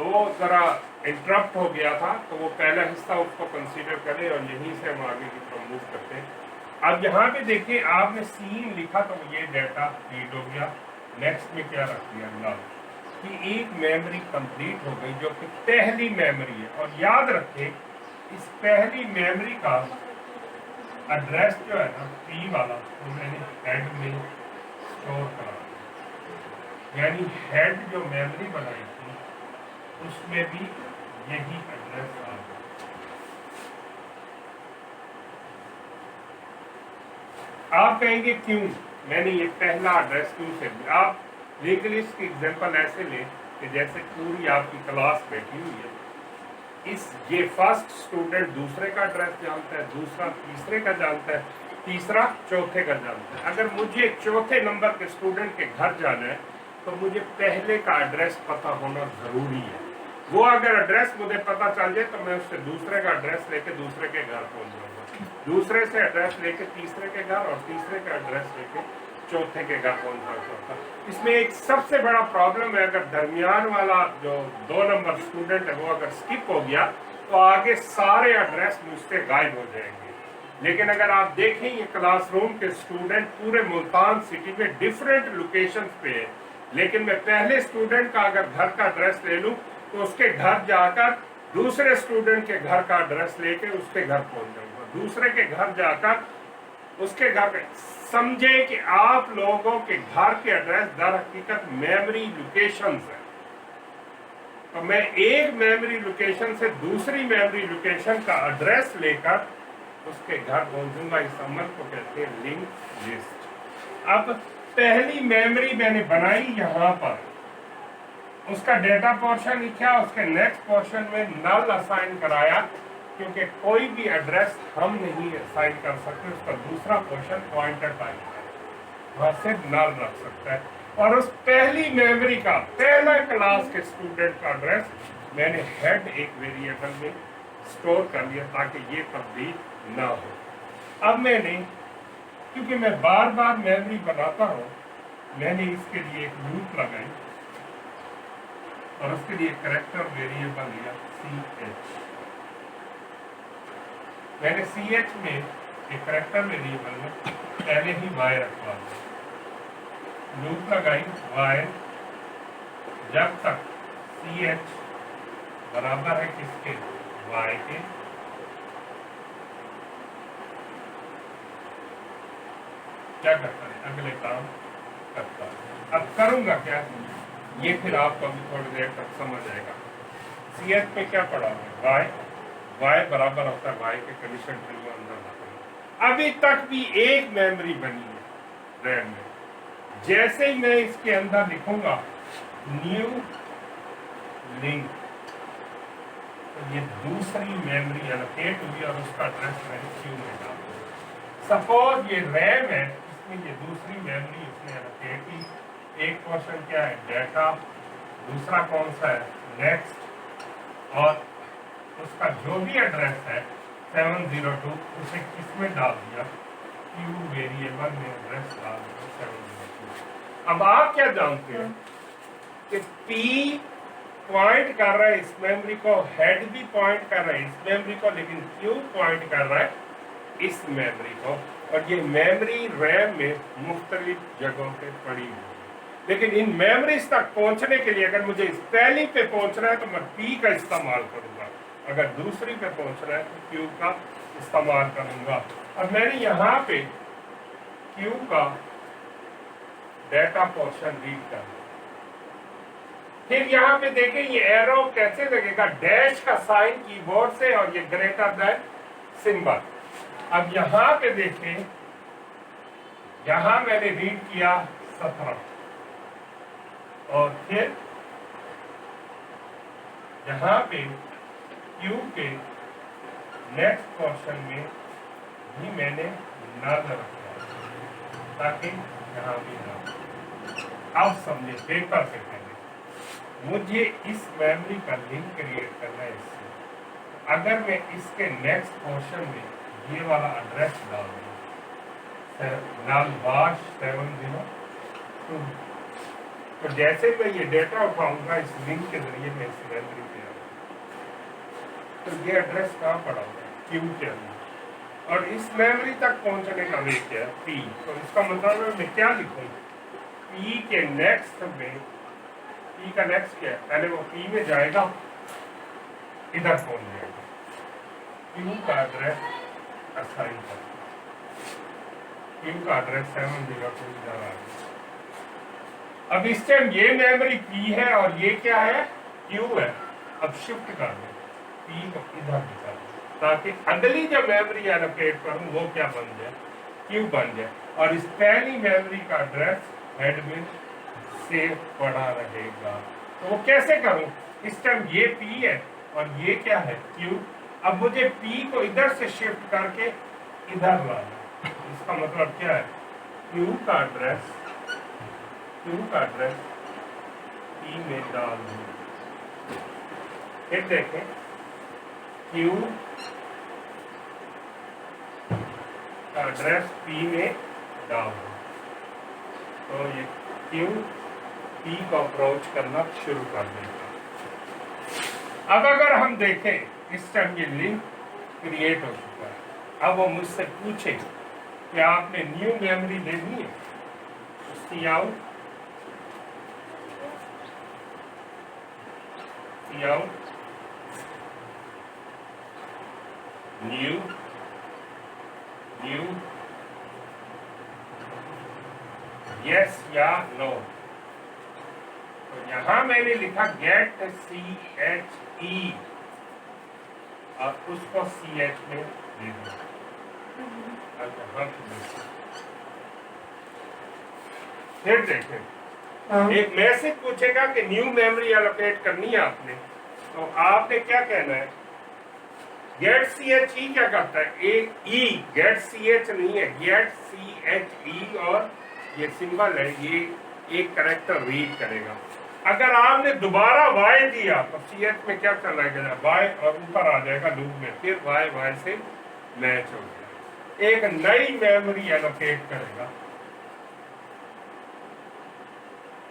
वो ज़रा इंटरप्ट हो गया था, तो वो पहला हिस्सा उसको कंसीडर करें और यहीं से हम आगे की तरफ मूव करते हैं। अब यहाँ पे देखिए आपने सीन लिखा तो ये डाटा रीड हो गया। नेक्स्ट में क्या रख दिया नल, कि एक मेमोरी कंप्लीट हो गई जो कि पहली मेमोरी है। और याद रखें इस पहली मेमोरी का एड्रेस जो है ना पी वाला, तो मैंने हेड में स्टोर करा दिया। यानी हेड जो मेमोरी बनाई थी उसमें भी यही एड्रेस आ गया। आप कहेंगे क्यों मैंने ये पहला एड्रेस क्यों से दिया? आप लीगलिस्ट की एग्जांपल ऐसे लें कि जैसे पूरी आपकी क्लास बैठी हुई है, ये फर्स्ट स्टूडेंट दूसरे का एड्रेस जानता है, दूसरा तीसरे का जानता है, तीसरा चौथे का जानता है। अगर मुझे चौथे नंबर के स्टूडेंट के घर जाना है तो मुझे पहले का एड्रेस पता होना जरूरी है। वो अगर एड्रेस मुझे पता चल जाए तो मैं उससे दूसरे का एड्रेस लेके दूसरे के घर पहुंच जाऊंगा, दूसरे से एड्रेस लेके तीसरे के घर, और तीसरे का एड्रेस लेके चौथे के घर पहुंच जाऊंगा। इसमें एक सबसे बड़ा प्रॉब्लम है, अगर दरमियान वाला जो 2 नंबर स्टूडेंट है वो अगर स्किप हो गया तो आगे सारे एड्रेस मुझसे गायब हो जाएंगे। लेकिन अगर आप देखें ये क्लासरूम के स्टूडेंट पूरे मुल्तान सिटी में डिफरेंट लोकेशंस पे है, लेकिन मैं पहले स्टूडेंट का अगर घर का एड्रेस ले लूं तो उसके घर जाकर दूसरे स्टूडेंट के घर का एड्रेस लेके उसके घर पहुंच जाऊंगा, दूसरे के घर जाकर उसके घर पे। समझे कि आप लोगों के घर के एड्रेस दर हकीकत मेमोरी लोकेशंस है। तो मैं एक मेमोरी लोकेशन से दूसरी मेमोरी लोकेशन का एड्रेस लेकर उसके घर पहुंचूंगा। इस अमल को कहते हैं लिंक लिस्ट। अब पहली मेमोरी मैंने बनाई यहाँ पर, उसका डेटा पोर्शन लिखा, उसके नेक्स्ट पोर्शन में नल असाइन कराया, क्योंकि कोई भी एड्रेस हम नहीं असाइन कर सकते। उसका दूसरा पोर्शन पॉइंटर टाइप है, वहां से नल रख सकता है। और उस पहली मेमोरी का पहला क्लास के स्टूडेंट का एड्रेस मैंने हेड एक वेरिएबल में स्टोर कर लिया ताकि ये तब्दील ना हो। अब मैंने, क्योंकि मैं बार बार मेमोरी बनाता हूँ, मैंने इसके लिए एक लूप लगाई और उसके लिए कैरेक्टर वेरिएबल लिया CH। मैंने CH में एक कैरेक्टर वेरिएबल में पहले ही y रखवा दिया, लूप लगाई y जब तक CH बराबर है किसके, y के। क्या करता है, अगले काम करता है। अब करूंगा क्या, ये फिर आपको अभी थोड़ी देर तक समझ आएगा। CH पे क्या पड़ा है, y बराबर होता है y के कंडीशन ट्रू अंदर होता है। अभी तक भी एक मेमोरी बनी है रैम में। जैसे ही मैं इसके अंदर लिखूंगा न्यू लिंक, तो ये दूसरी मेमोरी एलोकेट हुई और उसका एड्रेस मैंने क्यू में डाल दिया। सपोज ये रैम है, इसमें ये दूसरी मेमोरी इसमें एलोकेट की। एक पोर्शन क्या है, डाटा, दूसरा कौन सा है, नेक्स्ट, और उसका जो भी एड्रेस है 702 उसे किसमें डाल दिया, क्यू वेरिएबल में एड्रेस डाल दिया 702। अब आप क्या जानते हैं कि P पॉइंट कर रहा है इस मेमोरी को, हेड भी पॉइंट कर रहा है इस मेमोरी को, लेकिन Q पॉइंट कर रहा है इस मेमोरी को। और ये मेमोरी रैम में मुख्तलिफ जगहों पे पड़ी हुई है। लेकिन इन मेमोरीज तक पहुंचने के लिए अगर मुझे इस पहली पे पहुंचना है तो मैं P का इस्तेमाल करूंगा, अगर दूसरी पे पहुंचना है तो Q का इस्तेमाल करूंगा। अब मैंने यहाँ पे Q का डेटा पोर्शन रीड कर लिया। फिर यहाँ पे देखें ये एरो कैसे लगेगा, डैश का साइन कीबोर्ड से और ये ग्रेटर देन सिंबल। अब यहाँ पे देखें, यहाँ मैंने रीड किया 17 और फिर यहाँ पे Q के नेक्स्ट पोर्शन में भी मैंने नल रखा ताकि यहाँ भी नल। अब समझे, पेपर पे पहले मुझे इस मेमोरी का लिंक क्रिएट करना है इससे। अगर मैं इसके नेक्स्ट पोर्शन में ये वाला एड्रेस डाल दूँ, नल वाश 702, तो जैसे मैं ये डेटा उठाऊंगा इस लिंक के जरिए मैं इस मेमोरी पे आऊंगा, तो ये एड्रेस कहाँ पड़ा हुआ है, क्यू के अंदर, और इस मेमोरी तक पहुंचने का वे क्या है, पी। तो इसका मतलब है मैं क्या लिखूँ, पी के नेक्स्ट में, पी का नेक्स्ट क्या है, पहले वो पी में जाएगा, इधर पहुंच जाएगा, क्यू का एड्रेस असाइन कर, क्यू का एड्रेस 702 इधर आ गया। अब इस टाइम ये मेमोरी पी है और ये क्या है, क्यू है। अब शिफ्ट कर दो, पी को इधर निकाल दो, ताकि अगली जब मेमोरी एलोकेट करूं वो क्या बन जाए, क्यू बन जाए, और इस पहली मेमोरी का एड्रेस हेड में सेव पड़ा रहेगा। तो वो कैसे करूं, इस टाइम ये पी है और ये क्या है, क्यू। अब मुझे पी को इधर से शिफ्ट करके इधर लाना, इसका मतलब क्या है, क्यू का एड्रेस पी में डाल दूं। फिर देखें, क्यू का एड्रेस पी में डाल दूं, तो ये क्यू पी को अप्रोच करना शुरू कर देगा। अब अगर हम देखें, इस टाइम ये लिंक क्रिएट हो चुका है। अब वो मुझसे पूछे कि आपने न्यू मेमोरी लेनी है, सी आउट न्यू यस या नो। तो यहां मैंने लिखा गेट CHE और उसको CH में दे दिया। फिर देखें, एक मैसेज पूछेगा कि न्यू मेमोरी एलोकेट करनी है आपने, तो आपने क्या कहना है, गेट CHE क्या करता है, गेट CH नहीं है, गेट CHE, और ये सिंबल है, ये एक कैरेक्टर रीड करेगा। अगर आपने दोबारा y दिया तो CH में क्या चला गया, y, और ऊपर आ जाएगा लूप में, फिर y से मैच हो गया, एक नई मेमोरी एलोकेट करेगा।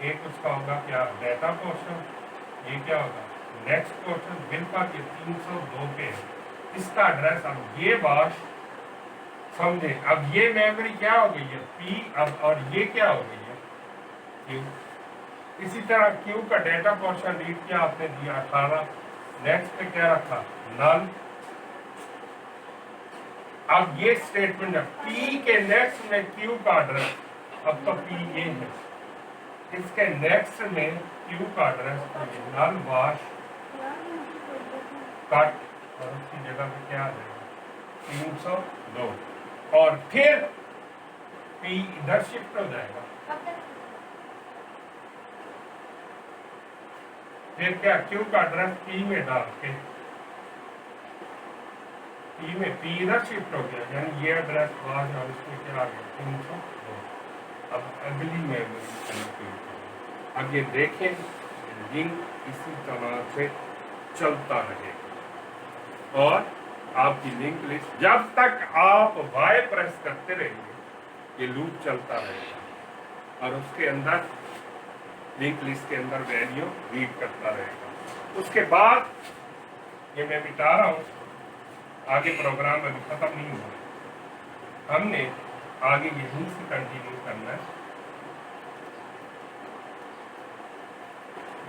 एक उसका होगा क्या, डेटा पोर्शन, ये क्या होगा नेक्स्ट पोर्शन, बिल का ये 302 पे है, इसका एड्रेस। अब ये बात समझे, अब ये मेमोरी क्या हो गई है, पी, अब और ये क्या हो गई है, क्यू। इसी तरह क्यू का डेटा पोर्शन रीड किया आपने दिया 18, नेक्स्ट पे क्या रखा, नल। अब ये स्टेटमेंट है, पी के नेक्स्ट में क्यू का एड्रेस, अब तो पी ये है, इसके नेक्स्ट में क्यू का एड्रेस, नल वाश कट, और उसकी जगह पे क्या आ जाएगा 302, और फिर पी इधर शिफ्ट हो जाएगा। फिर क्या, क्यू का एड्रेस पी में डाल के, पी इधर शिफ्ट हो गया, यानी ये एड्रेस वाश, और इसमें क्या आ गया 302। अब अगली मेमोरी, अब ये देखें, लिंक इसी तरह से चलता रहेगा, और आपकी लिंक लिस्ट जब तक आप वाई प्रेस करते रहेंगे ये लूप चलता रहेगा, और उसके अंदर लिंक लिस्ट के अंदर वैल्यू रीड करता रहेगा। उसके बाद ये मैं मिटा रहा हूँ, आगे प्रोग्राम अभी खत्म नहीं हुआ, हमने आगे यहीं से कंटिन्यू करना है।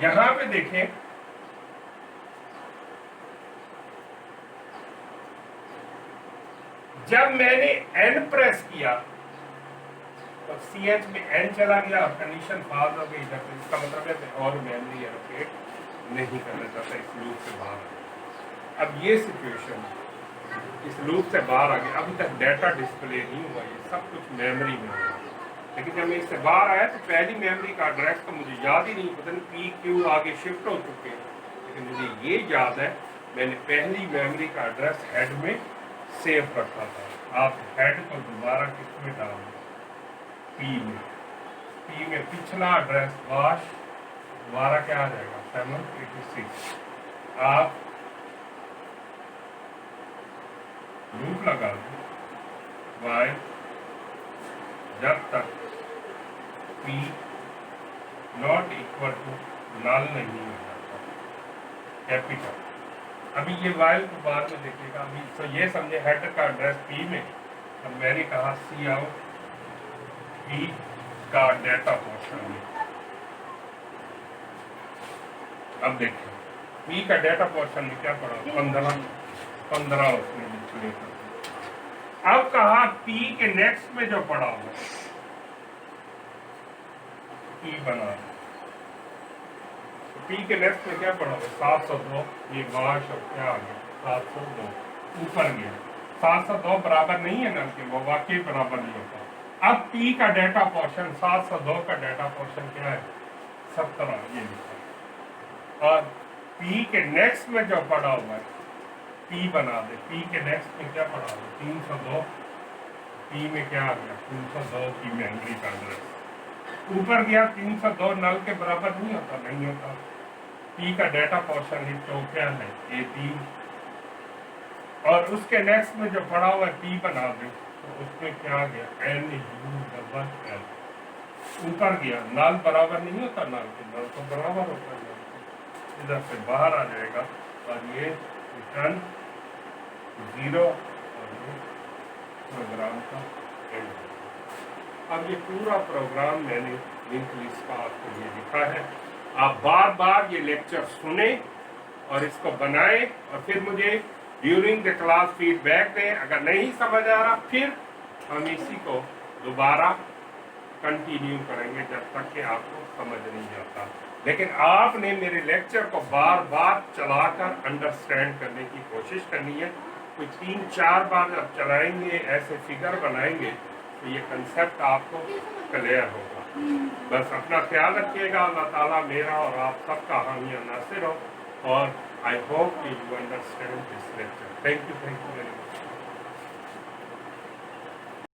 यहां पे देखें, जब मैंने एन प्रेस किया तो CH में एन चला गया और कंडीशन फॉल्स हो गई, जब इसका मतलब है मैं और मेमोरी एलोकेट नहीं करना चाहता, इस लूप से बाहर। अब ये सिचुएशन इस लूप से बाहर आ गया, अभी तक डाटा डिस्प्ले नहीं हुआ, ये सब कुछ मेमोरी में हुआ, लेकिन जब मैं इससे बाहर आया तो पहली मेमोरी का एड्रेस तो मुझे याद ही नहीं, पता नहीं पी क्यू आगे शिफ्ट हो चुके हैं, लेकिन मुझे ये याद है मैंने पहली मेमोरी का एड्रेस हेड में सेव रखा था। आप हेड को दोबारा किस में डाल दें, पी में पिछला एड्रेस वाश, दोबारा क्या आ जाएगा 786। आप लूप लगा दें, वाई जब तक P not equal to null नहीं हो जाता कैपिटल। अभी ये वाइल को बाद में देखिएगा। अभी तो ये समझे हेडर का एड्रेस पी में, अब मैंने कहा सी आउट पी का डाटा पोर्शन में। अब देखिए पी का डाटा पोर्शन में क्या पड़ा, 15 उसमें डिस्प्ले कर। अब कहा पी के नेक्स्ट में जो पड़ा हुआ पी बना, पी के नेक्स्ट में क्या पड़ा हुआ 702, ये वाश और क्या आ गया 702 ऊपर गया। 702 बराबर नहीं है ना कि वो वाकई बराबर नहीं होता। अब पी का डाटा पोर्शन 702 का डाटा पोर्शन क्या है 17, ये लिखा। और पी के नेक्स्ट में जो पड़ा हुआ है पी बना दे, पी के नेक्स्ट में क्या पड़ा हुआ 302, पी में क्या आ गया 302 की मेमोरी का एड्रेस ऊपर गया। 302 नल के बराबर नहीं होता, नहीं होता। पी का डाटा पोर्शन ही तो क्या है A3, और उसके नेक्स्ट में जो पड़ा हुआ है पी बना दे तो उसमें क्या आ गया NULL ऊपर गया। नल बराबर नहीं होता, नल के नल तो बराबर होता है, इधर से बाहर आ जाएगा और ये रिटर्न 0 और ये प्रोग्राम का एंड। अब ये पूरा प्रोग्राम मैंने लिंक लिस्ट का आपको ये लिखा है। आप बार बार ये लेक्चर सुने और इसको बनाएं और फिर मुझे ड्यूरिंग द क्लास फीडबैक दें। अगर नहीं समझ आ रहा फिर हम इसी को दोबारा कंटिन्यू करेंगे जब तक कि आपको समझ नहीं आता। लेकिन आपने मेरे लेक्चर को बार बार चलाकर अंडरस्टैंड करने की कोशिश करनी है। कोई 3-4 बार जब चलाएंगे, ऐसे फिगर बनाएंगे तो ये कंसेप्ट आपको क्लियर होगा। बस अपना ख्याल रखिएगा। अल्लाह ताला मेरा और आप सबका हामिया नासिर हो। और I hope you understand this lecture. Thank you very much.